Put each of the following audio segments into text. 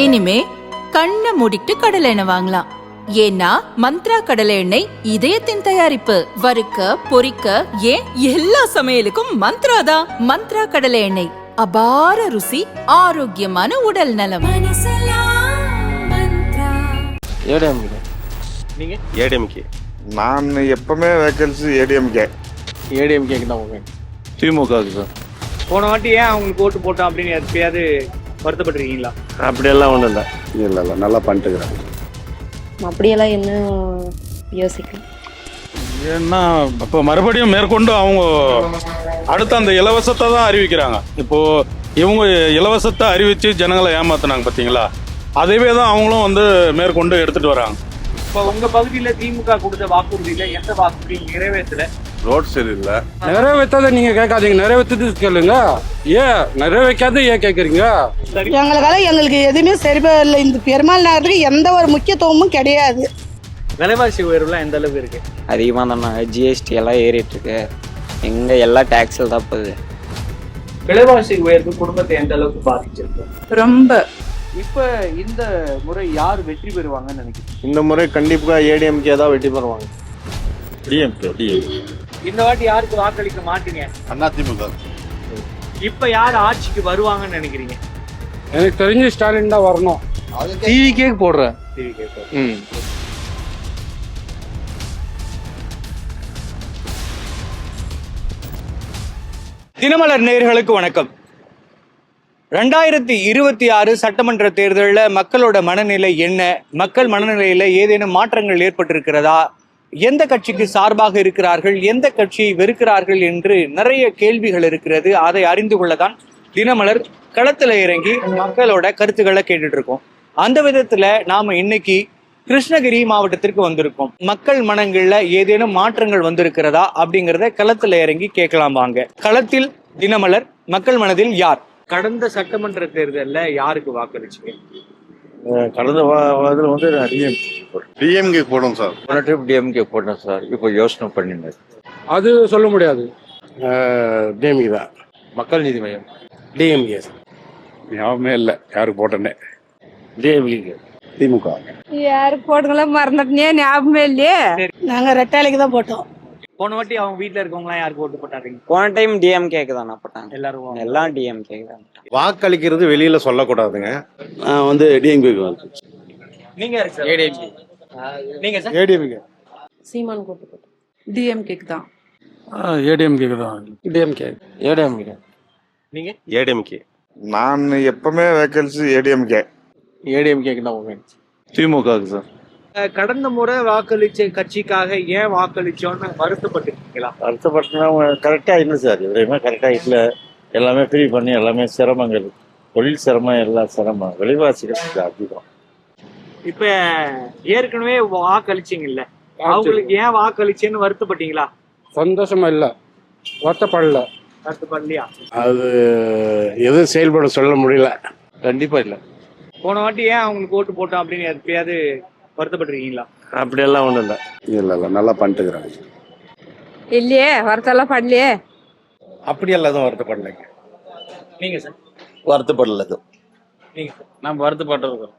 இனிமே கண்ணை மூடிட்டு கடலை எண்ணெய் வாங்கலாம். ஏன்னா மந்த்ரா கடலை எண்ணெய் இதயத்தின் தயாரிப்பு. வறுக்க பொரிக்க ஏன் எல்லா சமையலுக்கும் மந்த்ரா தான். மந்த்ரா கடலை எண்ணெய், அபார ருசி, ஆரோக்கியமான உடல் நலம். ஏடிஎம்கே. நான் எப்பவுமே வேக்கன்சி ஏடிஎம்கே தான். திமுக சார். போன வாட்டி ஏன் அவங்களுக்கு ஓட்டு போட்டோம் அப்படின்னு எப்பயாவது வருத்தப்பட்டிருக்கீங்களா? அப்படியெல்லாம் ஒன்றும் இல்லை. இல்லை நல்லா பண்ணிட்டுக்கிறேன். அப்படியெல்லாம் இன்னும் யோசிக்கல. ஏன்னா இப்போ மறுபடியும் மேற்கொண்டு அவங்க அடுத்த அந்த இலவசத்தை தான் அறிவிக்கிறாங்க. இப்போ இவங்க இலவசத்தை அறிவித்து ஜனங்களை ஏமாத்தினாங்க பார்த்தீங்களா, அதுவே தான் அவங்களும் வந்து மேற்கொண்டு எடுத்துட்டு வராங்க. இப்போ உங்க பகுதியில திமுக கொடுத்த வாக்குறுதியில எந்த வாக்குறுதி நிறைவேற்றல? ரோட் சரியில்லை. நிறைவேற்றாத நீங்க கேட்காதீங்க, நிறைவேற்றது கேளுங்க. ஏன் நிறைவேற்காத ஏன் கேட்குறீங்க? எங்களுக்கு எதுவுமே சரிபா இல்லை. இந்த பெருமாள் நகரத்துக்கு எந்த ஒரு முக்கியத்துவமும் கிடையாது. விலைவாசி உயர்வுலாம் எந்த அளவுக்கு இருக்கு? அதிகமாக தானே, ஜிஎஸ்டி எல்லாம் ஏறிட்டு இருக்கு. எங்க எல்லா டேக்ஸில் தான் போகுது. விலைவாசி உயர்வு குடும்பத்தை எந்த அளவுக்கு பாதிச்சிருக்கு? ரொம்ப. இப்ப இந்த முறை யார் வெற்றி பெறுவாங்கன்னு நினைக்கிறீங்க? இந்த முறை கண்டிப்பா ஏடிஎம்கே தான் வெற்றி பெறுவாங்க. இந்த வாட்டி யாருக்கு வாக்களிக்க மாட்டீங்க? அதிமுக. இப்ப யார் ஆட்சிக்கு வருவாங்கன்னு நினைக்கிறீங்க? எனக்கு தெரிஞ்சு ஸ்டாலின் தான் வரணும். டிவிக்கே போடுறேன். தினமலர் நேயர்களுக்கு வணக்கம். 2026 சட்டமன்ற தேர்தலில் மக்களோட மனநிலை என்ன? மக்கள் மனநிலையில ஏதேனும் மாற்றங்கள் ஏற்பட்டிருக்கிறதா? எந்த கட்சிக்கு சார்பாக இருக்கிறார்கள், எந்த கட்சியை வெறுக்கிறார்கள் என்று நிறைய கேள்விகள் இருக்கிறது. அதை அறிந்து கொள்ளதான் தினமலர் களத்துல இறங்கி மக்களோட கருத்துக்களை கேட்டுட்டு இருக்கோம். அந்த விதத்துல நாம இன்னைக்கு கிருஷ்ணகிரி மாவட்டத்திற்கு வந்திருக்கோம். மக்கள் மனங்கள்ல ஏதேனும் மாற்றங்கள் வந்திருக்கிறதா அப்படிங்கிறத களத்துல இறங்கி கேட்கலாம் வாங்க. களத்தில் தினமலர், மக்கள் மனதில் யார்? கடந்த சட்டமன்ற தேர்தல்ல யாருக்கு வாக்களிச்சீங்க? கடந்த இதில் வந்து டிஎம்கே போடும் சார். டிஎம்கே போட்டேன் சார். இப்போ யோசனை பண்ணிருந்தேன். அது சொல்ல முடியாது. டிஎம்கே தான். மக்கள் நீதி மையம். டிஎம்கே ஞாபகமே இல்லை யாருக்கு போட்டேன்னே. டிஎம்கே. திமுக. யாருக்கு போடுங்களா மறந்துட்டே, ஞாபகமே இல்லையே. நாங்க ரெட்டாலைக்கு தான் போட்டோம். போன வாட்டி அவங்க வீட்டுல இருக்கவங்க யாருக்கு ஓட்டு போட்டாங்க? போன டைம் டிஎம்கேக்கு தானே போட்டாங்க. எல்லாரும் எல்லாம் டிஎம்கேக்கு தான். வாக்களிக்கிறது வெளியில சொல்லக்கூடாதுங்க. வந்து டிஎம்கே. நீங்க ஏடிஎம்கே. நீங்க சார்? ஏடிஎம்கே. சீமான் கூட்டு போட்டோம். டிஎம்கேக்கு தான். ஏடிஎம்கேக்கு தான். டிஎம்கே. ஏடிஎம்கே. நீங்க? ஏடிஎம்கே. நான் எப்பவுமே வேக்கன்சி ஏடிஎம்கே. ஏடிஎம்கேக்கு தான். திமுக சார். கடந்த முறை வாக்களிச்ச கட்சிக்காக ஏன் வாக்களிச்சோன்னு வருத்தப்பட்டிருக்கீங்களா? வருத்தப்பட்டனா கரெக்டா இல்லை சார். எதுவுமே கரெக்டா இல்லை. எல்லாமே ஃப்ரீ பண்ணி எல்லாமே சிரமங்கள், தொழில் சிரமம், எல்லாம் சிரமம், விலைவாசிகள் அதிகம். இப்ப ஏற்கனவே வாக்களிச்சீங்கல்ல, அவங்களுக்கு ஏன் வாக்களிச்சேன்னு வருத்தப்பட்டீங்களா? சந்தோஷமா இல்லை, வருத்தப்படல. வருத்தப்படலையா? அது எதுவும் செயல்பட சொல்ல முடியல. கண்டிப்பா இல்லை. போன வாட்டி ஏன் அவங்களுக்கு ஓட்டு போட்டோம் அப்படின்னு எப்பயாவது வருத்தப்பட்டிருக்கீங்களா? அப்படியெல்லாம் ஒன்றும் இல்லை. இல்லை நல்லா பண்ணிட்டுக்கிறேன். இல்லையே, வருத்தெல்லாம் படலையே. அப்படியெல்லாம் தான் வருத்தப்படலைங்க. நீங்க சார்? வருத்தப்படல. நீங்க சார்? நம்ம வருத்தப்பட்டிருக்கோம்.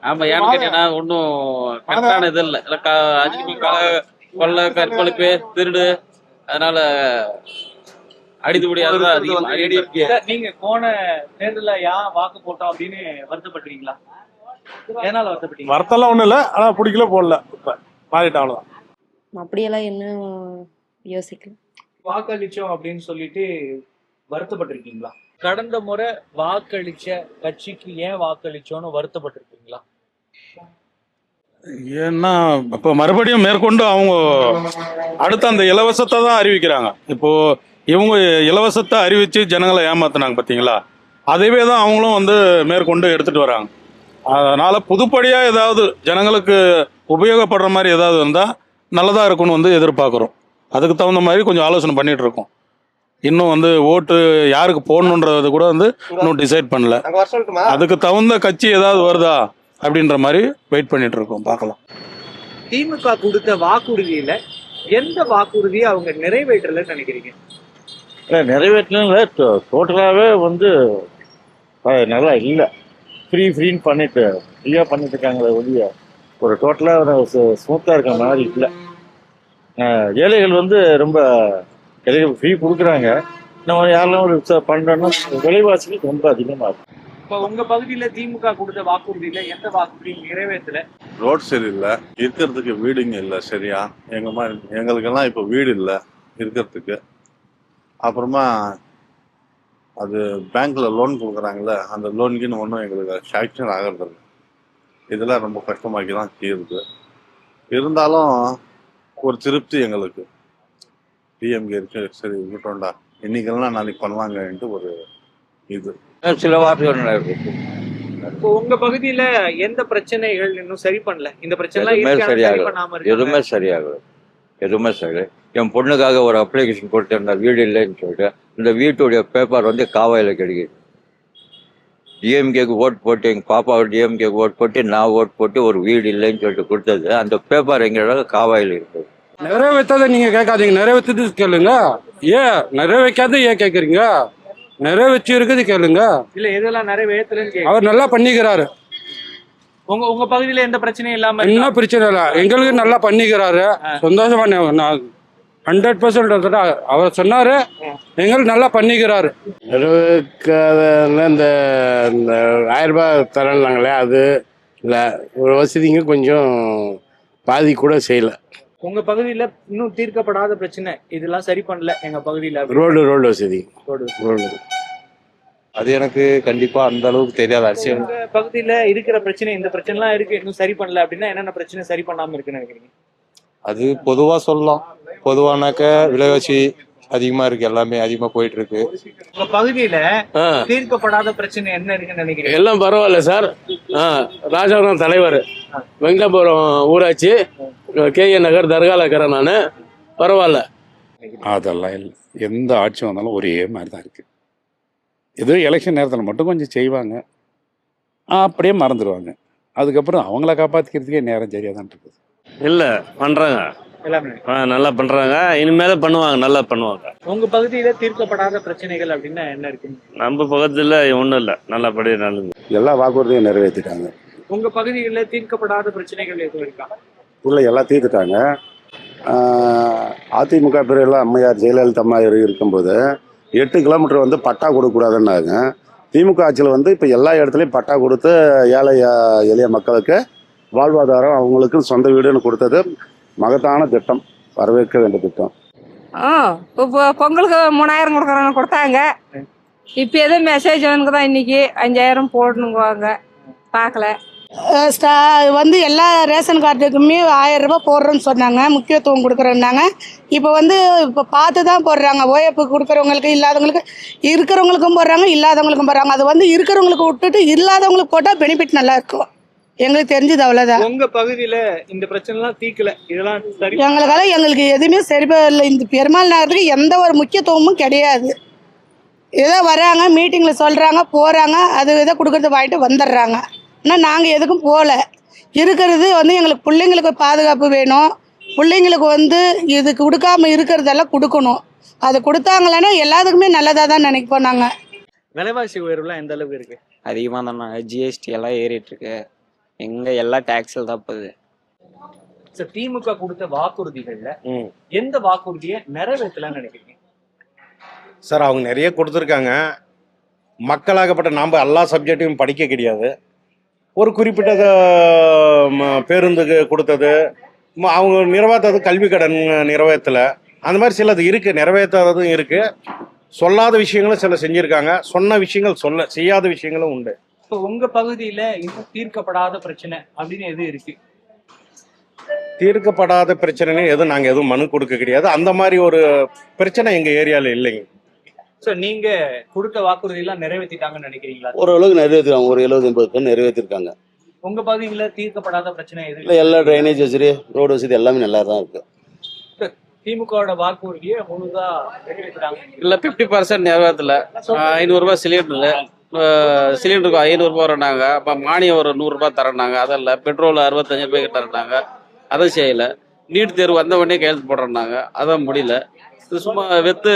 ஆமா, ஏன்னு கேட்டீங்கன்னா ஒன்றும் கரெக்டான இது இல்லை. கொள்ளை, கற்பழிப்பு, திருடு, அதனால அடித்துபடி அதுதான் அதிகம். நீங்க போன தேர்தல ஏன் வாக்கு போட்டோம் அப்படின்னு வருத்தப்பட்டீங்களா? ஏனால வருத்தப்பட்டீங்க? வருத்தம்லாம் ஒன்றும் இல்லை, ஆனால் பிடிக்கல போடல. இப்போ மாறிட்டு அவ்வளோதான். அப்படியெல்லாம் இன்னும் யோசிக்கல. வாக்களிச்சோம் அப்படின்னு சொல்லிட்டு வருத்தப்பட்டிருக்கீங்களா? கடந்த முறை வாக்களிச்ச கட்சிக்கு ஏன் வாக்களிச்சோன்னு வருத்தப்பட்டிருக்கீங்களா? ஏன்னா இப்போ மறுபடியும் மேற்கொண்டு அவங்க அடுத்த அந்த இலவசத்தை தான் அறிவிக்கிறாங்க. இப்போ இவங்க இலவசத்தை அறிவித்து ஜனங்களை ஏமாத்தினாங்க பார்த்தீங்களா, அதுவே தான் அவங்களும் வந்து மேற்கொண்டு எடுத்துட்டு வராங்க. அதனால புதுப்படியாக ஏதாவது ஜனங்களுக்கு உபயோகப்படுற மாதிரி ஏதாவது இருந்தால் நல்லதாக இருக்குன்னு வந்து எதிர்பார்க்குறோம். அதுக்கு தகுந்த மாதிரி கொஞ்சம் ஆலோசனை பண்ணிட்டு இருக்கோம். இன்னும் வந்து ஓட்டு யாருக்கு போடணுன்றது கூட வந்து இன்னும் டிசைட் பண்ணல. அதுக்கு தகுந்த கட்சி ஏதாவது வருதா அப்படின்ற மாதிரி வெயிட் பண்ணிட்டு இருக்கோம், பார்க்கலாம். திமுக கொடுத்த வாக்குறுதியில எந்த வாக்குறுதியை அவங்க நிறைவேற்றலன்னு நினைக்கிறீங்க? நிறைவேற்றல. டோட்டலாகவே வந்து நல்லா இல்லை. ஃப்ரீன்னு பண்ணிட்டு ஃப்ரீயாக பண்ணிட்டு இருக்காங்களே ஒழிய ஒரு டோட்டலாக ஸ்மூத்தாக இருக்க மாதிரி இல்லை. ஏழைகள் வந்து ரொம்ப ஏழைகள் ஃப்ரீ கொடுக்குறாங்க. நம்ம யாரெல்லாம் ஒரு பண்ணுறோன்னா விலைவாசிகள் ரொம்ப அதிகமாக இருக்கும். இப்போ உங்க பகுதியில திமுக கொடுத்த வாக்குறுதியில எந்த வாக்குறுதி நிறைவேற்றல? ரோட் சரியில்லை, இருக்கிறதுக்கு வீடுங்க இல்லை சரியா. எங்களுக்கெல்லாம் இப்போ வீடு இல்லை இருக்கிறதுக்கு. அப்புறமா அது பேங்க்ல லோன் கொடுக்குறாங்கல்ல, அந்த லோனுக்குன்னு ஒன்றும் எங்களுக்கு சாங்ஷன் ஆகிறது இல்லை. இதெல்லாம் ரொம்ப கஷ்டமாக்கி தான் தீருது. இருந்தாலும் ஒரு திருப்தி எங்களுக்கு, டிஎம்கே இருக்கு, சரி விட்டோண்டா இன்னைக்கெல்லாம் நாளைக்கு பண்ணுவாங்கன்ட்டு ஒரு இது. சில வார்த்தைகள் இருக்கு. இப்போ உங்க பகுதியில எந்த பிரச்சனைகள் இன்னும் சரி பண்ணல? இந்த பிரச்சனை எதுவுமே சரியாகல. எதுவுமே சரி. என் பொண்ணுக்காக ஒரு அப்ளிகேஷன் கொடுத்திருந்தா வீடு இல்லைன்னு சொல்லிட்டு இந்த வீட்டுடைய பேப்பர் வந்து காவாயில் கிடைக்குது. டிஎம்கேக்கு ஓட் போட்டு எங்கள் பாப்பாவை டிஎம்கேக்கு ஓட் போட்டு நான் ஓட் போட்டு ஒரு வீடு இல்லைன்னு சொல்லிட்டு கொடுத்தது அந்த பேப்பர் எங்களோட காவாயில் இருக்குது. நிறைவேற்றதை நீங்க கேட்காதீங்க, நிறைவேற்றது கேளுங்க. ஏன் நிறைவேற்காத ஏன் கேட்குறீங்க? நிறைவேற்றி இருக்குது கேளுங்க. இல்ல எதெல்லாம் நிறைவேற்றலன்னு அவர் நல்லா பண்ணிக்கிறாரு. உங்க உங்க பகுதியில எந்த பிரச்சனையும் இல்லாம என்ன பிரச்சனை இல்லை, எங்களுக்கு நல்லா பண்ணிக்கிறாரு. சந்தோஷமா 100% அவர் சொன்னாரு, எங்களுக்கு நல்லா பண்ணிக்கிறாரு. இந்த 1000 ரூபாய் தரலாங்களே அது இல்லை, ஒரு வசதிங்க கொஞ்சம் பாதி கூட செய்யலை. உங்க பகுதியில இன்னும் தீர்க்கப்படாத பிரச்சனை இதெல்லாம் சரி பண்ணல எங்க பகுதியில? ரோடு வசதி. ரோடு அது எனக்கு கண்டிப்பா அந்த அளவுக்கு தெரியாத அரசியல். உங்க பகுதியில இருக்கிற பிரச்சனை இந்த பிரச்சனை எல்லாம் இருக்கு, இன்னும் சரி பண்ணல அப்படின்னா என்னென்ன பிரச்சனை சரி பண்ணாம இருக்குன்னு நினைக்கிறீங்க? அது பொதுவா சொல்லலாம். பொதுவானாக்க விலைவாசி அதிகமா இருக்கு, எல்லாமே அதிகமா போயிட்டு இருக்கு. உங்க பகுதியில தீர்க்கப்படாத பிரச்சனை என்ன இருக்குன்னு நினைக்கிறீங்க? எல்லாம் பரவாயில்ல சார். ராஜாபுரம் தலைவர், வெங்கடாபுரம் ஊராட்சி, KA நகர் தர்கால இருக்கிறேன் நான். பரவாயில்ல. அதெல்லாம் இல்லை, எந்த ஆட்சி வந்தாலும் ஒரே மாதிரி தான் இருக்குது. ஏதோ எலெக்ஷன் நேரத்தில் மட்டும் கொஞ்சம் செய்வாங்க, அப்படியே மறந்துடுவாங்க. அதுக்கப்புறம் அவங்கள காப்பாற்றிக்கிறதுக்கே நேரம் சரியாக தான் இருக்குது. இல்லை பண்ணுறாங்க, எல்லாமே நல்லா பண்ணுறாங்க, இனிமேல் பண்ணுவாங்க, நல்லா பண்ணுவாங்க. உங்க பகுதியில தீர்க்கப்படாத பிரச்சனைகள் அப்படின்னா என்ன இருக்கு? நம்ம பக்கத்தில் ஒன்றும் இல்லை, நல்லபடியாக நல்லது. எல்லா வாக்குறுதியும் நிறைவேற்றிட்டாங்க. உங்க பகுதிகளில் தீர்க்கப்படாத பிரச்சனைகள் எதுவும் இருக்கா? இல்லை, எல்லாம் தீர்த்துட்டாங்க. அதிமுக பிரிவில் அம்மையார் ஜெயலலிதா அம்மா இருக்கும்போது 8 கிலோமீட்டர் வந்து பட்டா கொடுக்கக்கூடாதுன்னாங்க. திமுக ஆட்சியில் வந்து இப்போ எல்லா இடத்துலையும் பட்டா கொடுத்து ஏழை எளிய மக்களுக்கு வாழ்வாதாரம், அவங்களுக்கு சொந்த வீடுன்னு கொடுத்தது மகத்தான திட்டம், வரவேற்க வேண்டிய திட்டம். இப்போ பொங்கலுக்கு 3000 கொடுக்குறோன்னு கொடுத்தாங்க. இப்போ எதுவும் மெசேஜ் வந்து தான் இன்னைக்கு 5000 போடணுங்குவாங்க, பார்க்கல. வந்து எல்லா ரேஷன் கார்டுக்குமே 1000 ரூபாய் போடுறோன்னு சொன்னாங்க, முக்கியத்துவம் கொடுக்குறேன்னாங்க. இப்போ இப்போ பார்த்து தான் போடுறாங்க. ஓஎஃப் கொடுக்குறவங்களுக்கு இல்லாதவங்களுக்கு, இருக்கிறவங்களுக்கும் போடுறாங்க, இல்லாதவங்களுக்கும் போடுறாங்க. அது வந்து இருக்கிறவங்களுக்கு விட்டுட்டு இல்லாதவங்களுக்கு போட்டால் பெனிஃபிட் நல்லா இருக்கும். எங்களுக்கு தெரிஞ்சது அவ்வளோதான். உங்க பகுதியில இந்த பிரச்சனை எல்லாம் தீர்க்கல, இதெல்லாம் சரி எங்களுக்கு எதுவுமே சரியில்லை. இந்த பெருமாள் நகரத்துக்கு எந்த ஒரு முக்கியத்துவமும் கிடையாது. ஏதோ வராங்க, மீட்டிங்கில் சொல்கிறாங்க, போகிறாங்க, அது இதை கொடுக்குறது வாங்கிட்டு வந்துடுறாங்க. ஆனால் நாங்கள் எதுக்கும் போகல. இருக்கிறது வந்து எங்களுக்கு பிள்ளைங்களுக்கு பாதுகாப்பு வேணும். பிள்ளைங்களுக்கு வந்து இது கொடுக்காம இருக்கிறதெல்லாம் கொடுக்கணும். அது கொடுத்தாங்களேன்னா எல்லாத்துக்குமே நல்லதாக தான் நினைப்போம் நாங்கள். விலைவாசி உயர்வுலாம் எந்த அளவுக்கு இருக்கு? அதிகமாக தானே, GST எல்லாம் ஏறிட்டு இருக்கு. எங்க எல்லா டேக்ஸில் தான் போகுது. திமுக கொடுத்த வாக்குறுதிகள்ல எந்த வாக்குறுதியை நிறைவேற்றலாம்னு நினைக்கிறீங்க? சார், அவங்க நிறைய கொடுத்துருக்காங்க. மக்களாகப்பட்ட நாம் எல்லா சப்ஜெக்டையும் படிக்க கிடையாது. ஒரு குறிப்பிட்ட பேருந்துக்கு கொடுத்தது, அவங்க நிறைவேற்றது கல்வி கடன் நிறைவேற்றலை. அந்த மாதிரி சிலது இருக்குது, நிறைவேற்றாததும் இருக்குது. சொல்லாத விஷயங்களும் சில செஞ்சுருக்காங்க, சொன்ன விஷயங்கள் செய்யாத விஷயங்களும் உண்டு. இப்போ உங்க பகுதியில இன்னும் தீர்க்கப்படாத பிரச்சனை அப்படின்னு எது இருக்கு? தீர்க்கப்படாத பிரச்சனைன்னு நாங்கள் எதுவும் மனு கொடுக்க கிடையாது. அந்த மாதிரி ஒரு பிரச்சனை எங்கள் ஏரியாவில் இல்லைங்க. சார், நீங்க கொடுத்த வாக்குறுதி எல்லாம் நிறைவேற்றிட்டாங்கன்னு நினைக்கிறீங்களா? ஓரளவுக்கு நிறைவேற்றிருக்காங்க, ஒரு 70-80% நிறைவேற்றிருக்காங்க. உங்க பகுதியில தீர்க்கப்படாத பிரச்சனை எது? இல்லை, எல்லா ட்ரைனேஜ் வசதி, ரோடு வசதி எல்லாமே நல்லா தான் இருக்கு. திமுகவோட வாக்குறுதியை முழுதா நிறைவேற்றிட்டாங்க இல்லை, 50% நிறைவேற்றல. 500 ரூபாய் சிலிண்டருக்கு 500 ரூபாய் வரனாங்க. அப்போ மானியம் ஒரு 100 ரூபாய் தரனாங்க, அதெல்லாம் பெட்ரோல் 65 ரூபாய்க்கு தரனாங்க, அதை செய்யலை. நீட் தேர்வு வந்த உடனே கையெழுத்து போடுறாங்க, அதான் முடியல. சும்மா வெத்து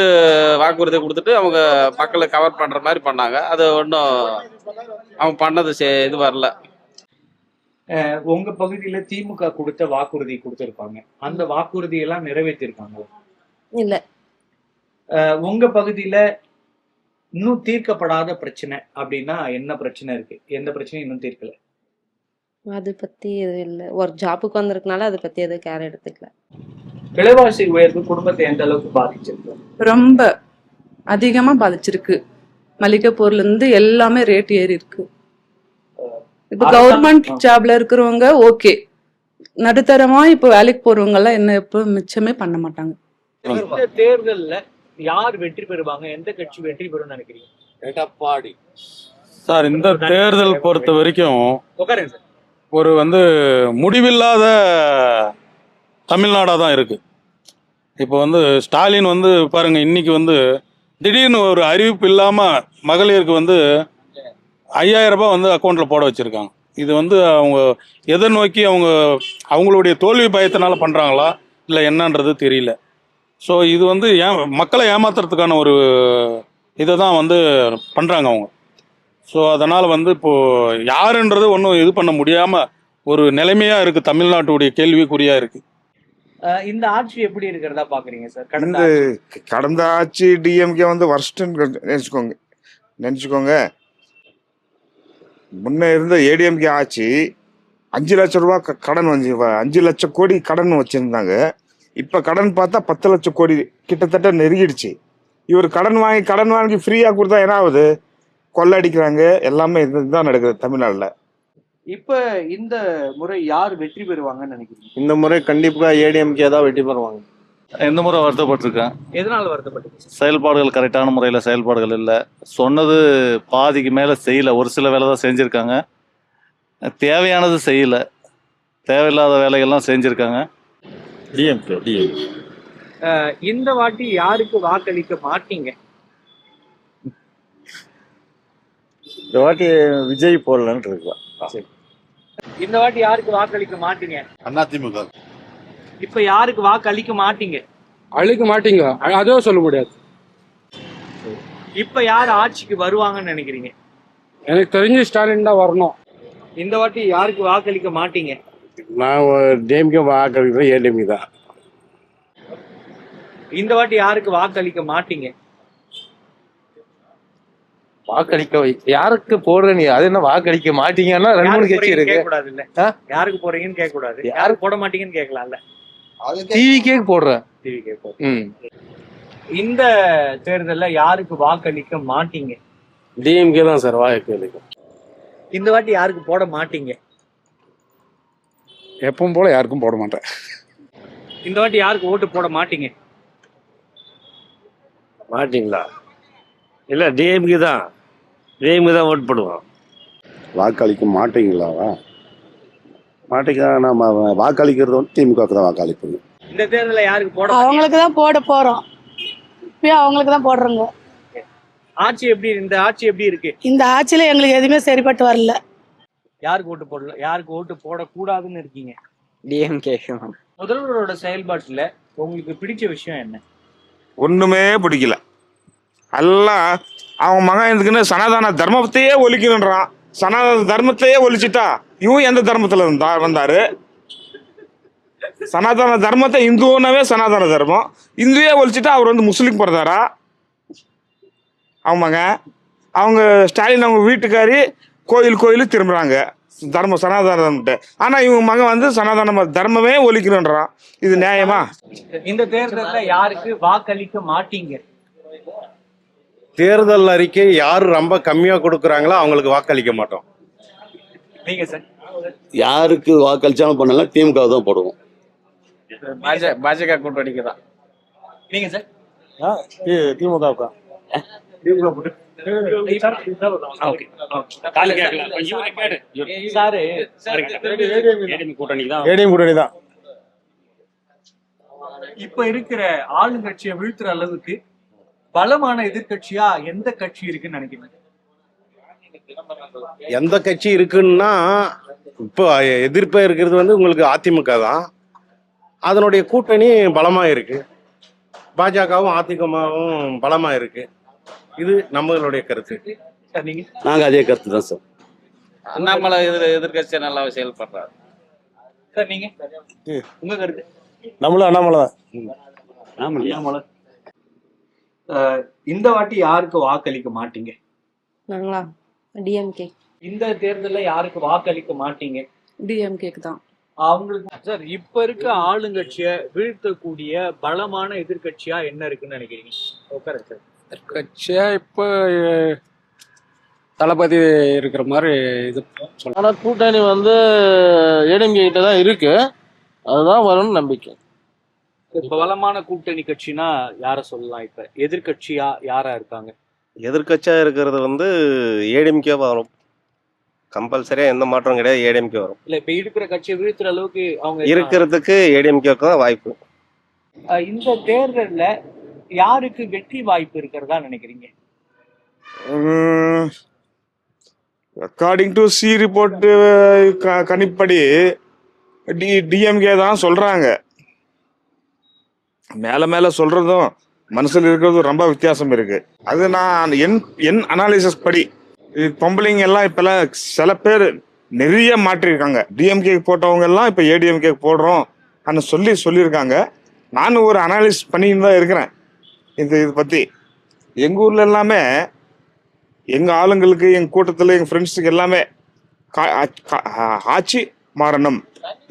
வாக்குறுதி கொடுத்துட்டு அவங்க மக்களை கவர் பண்ற மாதிரி பண்ணாங்க. அது ஒன்றும் அவன் பண்ணது இது வரல. உங்க பகுதியில திமுக கொடுத்த வாக்குறுதி கொடுத்திருப்பாங்க, அந்த வாக்குறுதி எல்லாம் நிறைவேற்றிருக்காங்க? இல்ல. உங்க பகுதியில இன்னும் தீர்க்கப்படாத பிரச்சனை அப்படின்னா என்ன பிரச்சனை இருக்கு? எந்த பிரச்சனையும் இன்னும் தீர்க்கல? அது பத்தி எதுவும் இல்ல. ஒரு ஜாப்புக்கு வந்திருக்கனால அதை பத்தி எதுவும் கேர் எடுத்துக்கல. விலைவாசி உயர்வு குடும்பத்தை எந்த அளவுக்கு பாதிச்சிருக்கு? ரொம்ப அதிகமா பாதிச்சிருக்கு. மளிகை பொருள்ல இருந்து எல்லாமே ரேட் ஏறி இருக்கு. இப்ப கவர்மெண்ட் ஜாப்ல இருக்கிறவங்க ஓகே, நடுத்தரமா இப்ப வேலைக்கு போறவங்க எல்லாம் என்ன எப்ப மிச்சமே பண்ண மாட்டாங்க. இந்த தேர்தல்ல யார் வெற்றி பெறுவாங்க, எந்த கட்சி வெற்றி பெறும் நினைக்கிறீங்க? எடப்பாடி சார், இந்த தேர்தல் பொறுத்த வரைக்கும் உட்காருங்க சார். ஒரு முடிவில்லாத தமிழ்நாடாக தான் இருக்கு. இப்போ ஸ்டாலின் பாருங்க, இன்னைக்கு திடீர்னு ஒரு அறிவிப்பு இல்லாமல் மகளிருக்கு 5000 ரூபாய் அக்கௌண்ட்டில் போட வச்சுருக்காங்க. இது அவங்க எதை நோக்கி அவங்களுடைய தோல்வி பயத்தினால பண்ணுறாங்களா இல்லை என்னன்றது தெரியல. ஸோ இது மக்களை ஏமாத்துறதுக்கான ஒரு இதை தான் பண்ணுறாங்க அவங்க. ஸோ அதனால் இப்போது யாருன்றது ஒன்றும் இது பண்ண முடியாமல் ஒரு நிலைமையாக இருக்குது, தமிழ்நாட்டுடைய கேள்விக்குறியாக இருக்குது. இந்த ஆட்சி எப்படி இருக்கிறதா பாக்குறீங்க சார்? கடந்த ஆட்சி டிஎம்கே வருஷம்னு நினைச்சுக்கோங்க. முன்ன இருந்த ஏடிஎம்கே ஆட்சி 5 லட்சம் ரூபாய் கடன் 5 லட்சம் கோடி கடன் வச்சிருந்தாங்க. இப்ப கடன் பார்த்தா 10 லட்சம் கோடி கிட்டத்தட்ட நெருங்கிடுச்சு. இவர் கடன் வாங்கி ஃப்ரீயா கொடுத்தா என்ன ஆகுது? கொள்ளடிக்கிறாங்க. எல்லாமே இதுதான் நடக்குது தமிழ்நாடுல. இப்ப இந்த முறை யார் வெற்றி பெறுவாங்கன்னு நினைக்கிறீங்க? இந்த முறை கண்டிப்பா ஏடிஎம்கே தான் வெற்றி பெறுவாங்க. இந்த முறை வருத்தப்பட்டிருக்கேன். எதனால வருத்தப்பட்டு? செயல்பாடுகள் கரெக்டான முறையில் செயல்பாடுகள் இல்லை. சொன்னது பாதிக்கு மேலே செய்யலை. ஒரு சில வேலை தான் செஞ்சுருக்காங்க, தேவையானது செய்யலை. தேவையில்லாத வேலைகள்லாம் செஞ்சுருக்காங்க. டிஎம்கே. இந்த வாட்டி யாருக்கு வாக்களிக்க மாட்டீங்க? இந்த வாட்டி விஜய் போடலன்னு இருக்கலாம். இந்த வாட்டி யாருக்கு வாக்களிக்க மாட்டீங்க? அதிமுக. இப்ப யாருக்கு வாக்களிக்க மாட்டீங்க? அழிக்க மாட்டீங்க, அதுவும் சொல்ல முடியாது. இப்ப யார் ஆட்சிக்கு வருவாங்கன்னு நினைக்கிறீங்க? எனக்கு தெரிஞ்சு ஸ்டாலின் தான் வரணும். இந்த வாட்டி யாருக்கு வாக்களிக்க மாட்டீங்க? நான் டிஎம்கே வாக்களிக்கிறேன், ஏடிஎம்கே தான். இந்த வாட்டி யாருக்கு வாக்களிக்க மாட்டீங்க? வாக்களிக்க யாருக்கு போடுற நீ? அது என்ன வாக்களிக்க மாட்டீங்கன்னா 2-3 கட்சி இருக்கு. கூடாது இல்ல, யாருக்கு போறீங்கன்னு கேட்க கூடாது. யாருக்கு போட மாட்டீங்கன்னு கேட்கலாம்ல. டிவிக்கே போடுறேன். டிவிக்கே போடுறேன். இந்த தேர்தல்ல யாருக்கு வாக்களிக்க மாட்டீங்க? டிஎம்கே தான் சார் வாக்களிக்கும். இந்த வாட்டி யாருக்கு போட மாட்டீங்க? எப்பவும் போல யாருக்கும் போட மாட்டேன். இந்த வாட்டி யாருக்கு ஓட்டு போட மாட்டீங்க? மாட்டீங்களா? இல்ல டிஎம்கே தான் ஓட் போடுவோம். வாக்களிக்க மாட்டீங்களாவா? மாட்டீங்க. நம்ம வாக்களிக்கிறது திமுக தான் வாக்களிப்போம். இந்த தேர்தல்ல யாருக்கு போட? அவங்களுக்கு தான் போட போறோம். இப்பயும் அவங்களுக்கு தான் போடுறோங்க. ஆட்சி எப்படி, இந்த ஆட்சி எப்படி இருக்கு? இந்த ஆட்சியில எங்களுக்கு எதுவுமே சரிப்பட்டு வரல. யாருக்கு ஓட்டு போடல, யாருக்கு ஓட்டு போடக்கூடாதுன்னு இருக்கீங்க? டிஎம்கே. முதல்வரோட செயல்பாட்டுல உங்களுக்கு பிடிச்ச விஷயம் என்ன? ஒண்ணுமே பிடிக்கல. எல்லாம் அவன் மகன் இதுக்குன்னு சனாதன தர்மத்தையே ஒழிக்கணுன்றான். சனாதன தர்மத்தையே ஒழிச்சிட்டா இவன் எந்த தர்மத்துல வந்தாரு? சனாதன தர்மத்தை இந்துனாவே சனாதன தர்மம், இந்துவே ஒழிச்சிட்டா அவர் முஸ்லீம் பிறந்தாரா? அவன் மகன், அவங்க ஸ்டாலின் அவங்க வீட்டுக்காரி கோயில் திரும்புறாங்க சனாதனம்ட்டு. ஆனா இவங்க மகன் சனாதன தர்மமே ஒழிக்கணுன்றான். இது நியாயமா? இந்த தேர்தல்ல யாருக்கு வாக்களிக்க மாட்டீங்க? தேர்தல் அறிக்கை யாரு ரொம்ப கம்மியா கொடுக்குறாங்களோ அவங்களுக்கு வாக்களிக்க மாட்டோம். நீங்க சார்? யாருக்கு வாக்களிச்சாலும் பண்ணலாம், திமுக தான் போடுவோம். பாஜக கூட்டணிக்கு தான். நீங்க சார்? திமுக. கூட்டணி தான். இப்ப இருக்கிற ஆளுங்கட்சியை வீழ்த்துற அளவுக்கு பலமான எதிர்கட்சியா எந்த கட்சி இருக்குன்னு நினைக்கிறீங்க? எந்த கட்சி இருக்குன்னா இப்போ எதிர்ப்பா இருக்கிறது உங்களுக்கு அதிமுக தான். அதனுடைய கூட்டணி பலமா இருக்கு. பாஜகவும் அதிமுகவும் பலமா இருக்கு. இது நம்மளுடைய கருத்து. நீங்க? நாங்க அதே கருத்து தான் சார். அண்ணாமலை எதிர்கட்சியை நல்லா செயல்படுறாரு. சார் நீங்க உங்க கருத்து? நம்மளும் அண்ணாமலை தான். அண்ணாமலை. இந்த வாட்டி யாருக்கு வாக்களிக்க மாட்டீங்க? நாங்களா டிஎம்கே. இந்த தேர்தல்ல யாருக்கு வாக்களிக்க மாட்டீங்க? டிஎம்கேக்கு தான். அவங்களுக்கு சார் இப்ப இருக்க ஆளுங்கட்சியை வீழ்த்தக்கூடிய பலமான எதிர்கட்சியா என்ன இருக்குன்னு நினைக்கிறீங்க? உட்கார சார். கட்சியா இப்போ தளபதி இருக்கிற மாதிரி இது சொல்ல. ஆனால் கூட்டணி வந்து ஏடிஎம்கே கிட்ட தான் இருக்கு, அதுதான் வரும்னு நம்பிக்கை. இப்ப பலமான கூட்டணி கட்சினா யார சொல்லலாம்? இப்ப எதிர்கட்சியா யாரா இருக்காங்க? எதிர்கட்சியாக இருக்கிறது வந்து ஏடிஎம்கே வரும், கம்பல்சரியாக எந்த மாற்றம் கிடையாது, ஏடிஎம்கே வரும். இல்ல இப்ப இருக்கிற கட்சியை வீழ்த்துற அளவுக்கு அவங்க இருக்கிறதுக்கு ஏடிஎம்கேக்கு தான் வாய்ப்பு. இந்த தேர்தல்ல யாருக்கு வெற்றி வாய்ப்பு இருக்கிறதா நினைக்கிறீங்க? அக்கார்டிங் டு சி ரிப்போர்ட் கணிப்படி டிஎம்கே தான் சொல்றாங்க. மேல மேல சொல்றதும் மனசுல இருக்கிறதும் ரொம்ப வித்தியாசம் இருக்கு. அது நான் என் அனாலிசிஸ் படி பொம்பளைங்க எல்லாம் இப்பெல்லாம் சில பேர் நிறைய மாற்றிருக்காங்க. டிஎம்கே போட்டவங்க எல்லாம் இப்ப ஏடிஎம்கே போடுறோம் சொல்லியிருக்காங்க. நானும் ஒரு அனாலிசிஸ் பண்ணிட்டு தான் இருக்கிறேன் இது பத்தி. எங்க ஊர்ல எல்லாமே எங்க ஆளுங்களுக்கு, எங்க கூட்டத்துல, எங்க ஃப்ரெண்ட்ஸுக்கு எல்லாமே ஆட்சி மாறணும்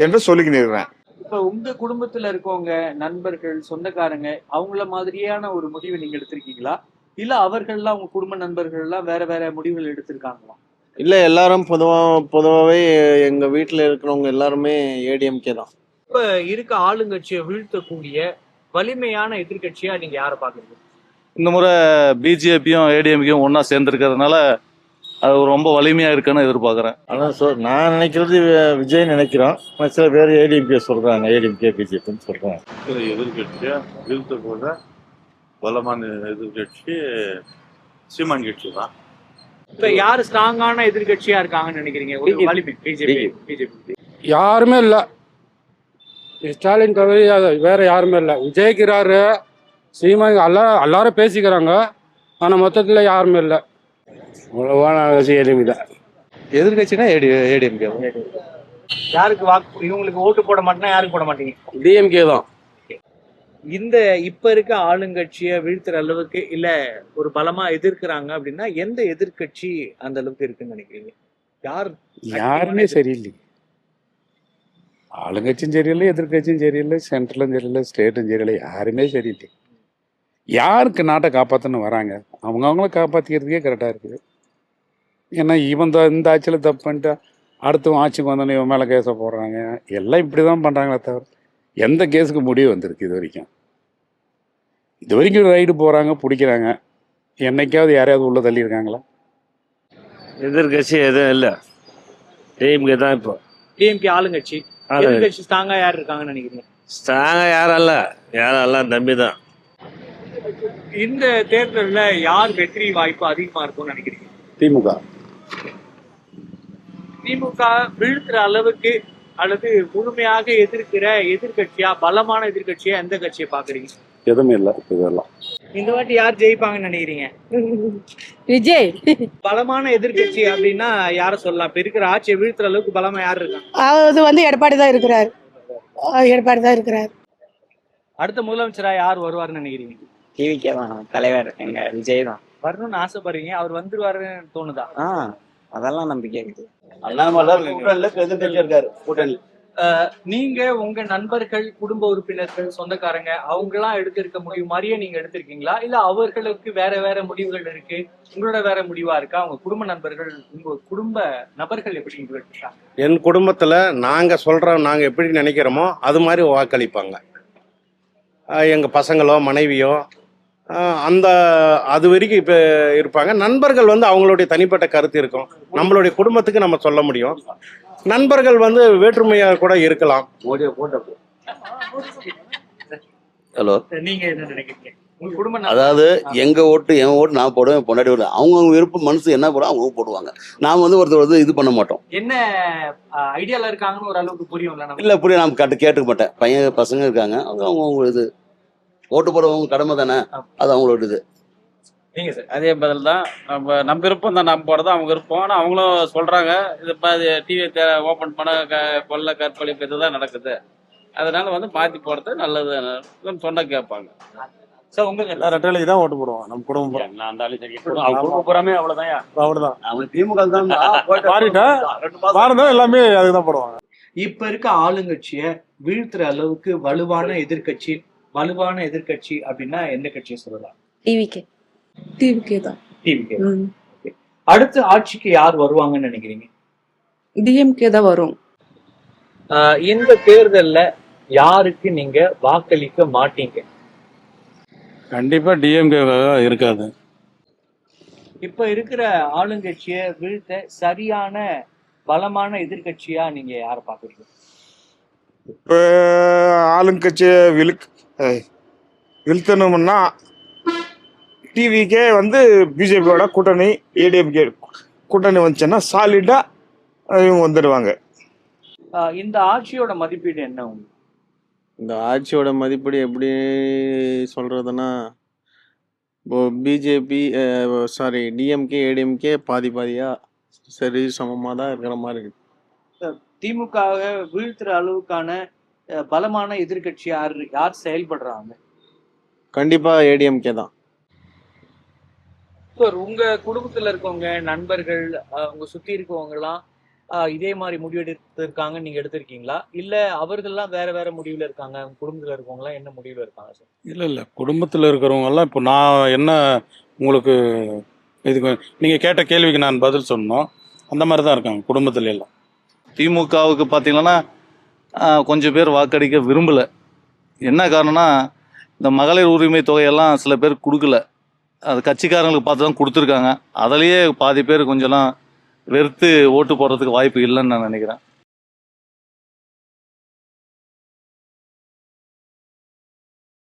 என்று சொல்லிக்கிட்டு இருக்கிறேன். இப்ப உங்க குடும்பத்துல இருக்கவங்க, நண்பர்கள், சொந்தக்காரங்க அவங்கள மாதிரியான ஒரு முடிவை நீங்க எடுத்திருக்கீங்களா? இல்ல அவர்கள்லாம் உங்க குடும்ப நண்பர்கள் எல்லாம் வேற வேற முடிவுகள் எடுத்திருக்காங்களா? இல்லை, எல்லாரும் பொதுவாகவே எங்கள் வீட்டில் இருக்கிறவங்க எல்லாருமே ஏடிஎம்கே தான். இப்ப இருக்க ஆளுங்கட்சியை வீழ்த்தக்கூடிய வலிமையான எதிர்கட்சியா நீங்க யாரை பாக்குறீங்க? இந்த முறை பிஜேபியும் ஏடிஎம்கேயும் ஒன்றா சேர்ந்துருக்கிறதுனால அது ரொம்ப வலிமையாக இருக்குன்னு எதிர்பார்க்குறேன். ஆனால் நான் நினைக்கிறது விஜய் நினைக்கிறோம், சில பேர் ஏடிஎம்கே சொல்கிறாங்க, ஏடிஎம்கே பிஜேபின்னு சொல்கிறாங்க. எதிர்கட்சியா வீழ்த்தக்கூட பலமான எதிர்கட்சி சீமான் கட்சி தான். இப்ப யாரு ஸ்ட்ராங்கான எதிர்கட்சியா இருக்காங்கன்னு நினைக்கிறீங்க? ஒரு வலிமை பிஜேபி. யாருமே இல்லை, ஸ்டாலின் தவிர வேற யாருமே இல்லை. விஜய்க்கிறாரு, சீமா எல்லாரும் பேசிக்கிறாங்க, ஆனால் மொத்தத்தில் யாருமே இல்லை. அவ்வளோவான ஏடிஎம்கே தான். எதிர்கட்சினா ஏடிஎம்கே. யாருக்கு இவங்களுக்கு ஓட்டு போட மாட்டேன்னா யாருக்கு போட மாட்டீங்க? டிஎம்கே தான். இந்த இப்ப இருக்க ஆளுங்கட்சியை வீழ்த்துற அளவுக்கு இல்ல ஒரு பலமா எதிர்க்கிறாங்க அப்படின்னா எந்த எதிர்கட்சி அந்த அளவுக்கு இருக்குன்னு நினைக்கிறீங்க? யாருமே சரியில்லை. ஆளுங்கட்சியும் சரியில்லை, எதிர்கட்சியும் சரியில்லை, சென்ட்ரலும் சரியில்லை, ஸ்டேட்டும் சரியில்லை, யாருமே சரியில்லை. யாருக்கு நாட்டை காப்பாற்றணும் வராங்க, அவங்கள காப்பாற்றிக்கிறதுக்கே கரெக்டாக இருக்குது. ஏன்னா இந்த ஆட்சியில் தப்பு பண்ணிட்டு அடுத்தவன் ஆட்சிக்கு வந்தோன்னே இவன் மேலே கேஸை போடுறாங்க. எல்லாம் இப்படி தான் பண்ணுறாங்களே தவிர எந்த கேஸுக்கு முடிவு வந்திருக்கு இது வரைக்கும் ரைடு போகிறாங்க, பிடிக்கிறாங்க. என்னைக்காவது யாரையாவது உள்ளே தள்ளியிருக்காங்களா? எதிர்கட்சி எதுவும் இல்லை, டிஎம்கே தான். இப்போ டிஎம்கே ஆளுங்கட்சி. எதிர்கட்சி ஸ்ட்ராங்கா யார் இருக்காங்கன்னு நினைக்கிறீங்க? ஸ்ட்ராங்காக யாரெல்லாம் தம்பி தான். இந்த தேர்தலில் யார் வெற்றி வாய்ப்பு அதிகமா இருக்கும்னு நினைக்கிறீங்க? திமுக. திமுக வீழ்த்துற அளவுக்கு அல்லது முழுமையாக எதிர்க்கிற எதிர்கட்சியா, பலமான எதிர்கட்சியா எந்த கட்சியை பாக்குறீங்க? எதுவுமே இல்லை இதெல்லாம். இந்த வாட்டி யார் ஜெயிப்பாங்கன்னு நினைக்கிறீங்க? விஜய். பலமான எதிர்கட்சி அப்படின்னா யார சொல்லலாம்? இப்ப இருக்கிற ஆட்சியை வீழ்த்துற அளவுக்கு பலமா யார் இருக்காங்க? அது எடப்பாடி தான் இருக்கிறார். அடுத்த முதலமைச்சரா யார் வருவாருன்னு நினைக்கிறீங்க? டிவிக்கே தான் தலைவர், எங்க விஜய் தான் வரணும்னு ஆசைப்படுறீங்க. அவர் வந்துருவாருன்னு தோணுதா? அதெல்லாம் நம்பிக்கை இருக்குது. நீங்க உங்க நண்பர்கள், குடும்ப உறுப்பினர்கள், சொந்தக்காரங்க அவங்க எல்லாம் எடுத்திருக்க முடிவு மாதிரியே நீங்க எடுத்திருக்கீங்களா? இல்ல அவர்களுக்கு வேற வேற முடிவுகள் இருக்கு, உங்களோட வேற முடிவா இருக்கா? உங்க குடும்ப நண்பர்கள், உங்க குடும்ப நபர்கள் எப்படி எடுத்துருக்காங்க? என் குடும்பத்தில் நாங்கள் எப்படி நினைக்கிறோமோ அது மாதிரி வாக்களிப்பாங்க. எங்கள் பசங்களோ மனைவியோ அது வரைக்கும் இப்போ இருப்பாங்க. நண்பர்கள் அவங்களுடைய தனிப்பட்ட கருத்து இருக்கும், நம்மளுடைய குடும்பத்துக்கு நம்ம சொல்ல முடியும். நண்பர்கள் வேற்றுமையாக கூட இருக்கலாம். ஹலோ, நீங்க என்ன நினைக்கிறீங்க? உங்க குடும்ப அதாவது எங்க ஓட்டு என் ஓட்டு நான் போடுவேன், பொண்டாடி ஓட்டு அவங்க விருப்பம், மனசு என்ன போடுவோம் அவங்க போடுவாங்க. நாம ஒருத்தர் இது பண்ண மாட்டோம். என்ன ஐடியால இருக்காங்கன்னு ஒரு அளவுக்கு புரியும்ல? இல்ல புரிய நான் கேட்டுக்க மாட்டேன். பசங்க இருக்காங்க, அவங்க இது ஓட்டு போடுறவங்க கடமை தானே, அது அவங்களோட இது. நீங்க சார் அதே பதில் தான். நம்ம விருப்பம் தான், நம்ம போடுறது அவங்க விருப்பம். ஆனால் அவங்களும் சொல்கிறாங்க இது டிவியை ஓப்பன் பண்ண கொள்ள கற்பழிப்பு இதுதான் நடக்குது, அதனால மாற்றி போடுறது நல்லது சொன்னால் கேட்பாங்க. சார் உங்களுக்கு ரெட்டலைக்கு தான் ஓட்டு போடுவோம் நம்ம குடும்பம். நான் இருந்தாலும் சரி அவங்க குடும்பம் பூராமே அவ்வளவுதான். அவ்வளோதான். அவங்க திமுக தான் மாறிட்டா மாறினா எல்லாமே அதுக்கு தான் போடுவாங்க. இப்ப இருக்க ஆளுங்கட்சியை வீழ்த்துற அளவுக்கு வலுவான எதிர்க்கட்சி அப்படின்னா எந்த கட்சியை சொல்லலாம்? டிவிகே தான். டிவிகே. அடுத்து ஆட்சிக்கு யார் வருவாங்கன்னு நினைக்கிறீங்க? டிஎம்கே தான் வரும். இந்த தேர்தல்ல யாருக்கு நீங்க வாக்களிக்க மாட்டீங்க? கண்டிப்பா டிஎம்கே இருக்காது. இப்ப இருக்கிற ஆளுங்கட்சியை வீழ்த்த சரியான பலமான எதிர்க்கட்சியா நீங்க யாரை பாக்குறீங்க? இப்போ ஆளுங்கட்சியை வீழ்த்தணும்னா டிவிக்கே பிஜேபியோட கூட்டணி, ஏடிஎம்கே கூட்டணி வந்துச்சுன்னா சாலிடா இவங்க வந்துடுவாங்க. இந்த ஆட்சியோட மதிப்பீடு என்ன உங்களுக்கு? இந்த ஆட்சியோட மதிப்பீடு எப்படி சொல்கிறதுனா, இப்போ பிஜேபி டிஎம்கே ஏடிஎம்கே பாதியாக சரி சமமாக தான் இருக்கிற மாதிரி இருக்கு. திமுகவை வீழ்த்துற அளவுக்கான பலமான எதிர்க்கட்சி யார் செயல்படுறாங்க? கண்டிப்பாக ஏடிஎம்கே தான். சார், உங்க குடும்பத்துல இருக்கவங்க, நண்பர்கள், உங்க சுத்தி இருக்கவங்க எல்லாம் இதே மாதிரி முடிவு எடுத்திருக்காங்க, நீங்க எடுத்திருக்கீங்களா? இல்ல அவர்கள்லாம் வேற முடிவுல இருக்காங்க? உங்க குடும்பத்துல இருக்கவங்க எல்லாம் என்ன முடிவுல இருக்காங்க சார்? இல்லை குடும்பத்தில் இருக்கிறவங்க எல்லாம் இப்போ நான் என்ன உங்களுக்கு இதுக்கு நீங்கள் கேட்ட கேள்விக்கு நான் பதில் சொன்னோம், அந்த மாதிரி தான் இருக்காங்க குடும்பத்துல எல்லாம். திமுகவுக்கு பார்த்தீங்கன்னா கொஞ்சம் பேர் வாக்களிக்க விரும்பலை. என்ன காரணம்னா, இந்த மகளிர் உரிமை தொகையெல்லாம் சில பேர் கொடுக்கல, அது கட்சிக்காரங்களுக்கு பார்த்து தான் கொடுத்துருக்காங்க. அதிலேயே பாதி பேர் கொஞ்சம்லாம் வெறுத்து ஓட்டு போடுறதுக்கு வாய்ப்பு இல்லைன்னு நான் நினைக்கிறேன்.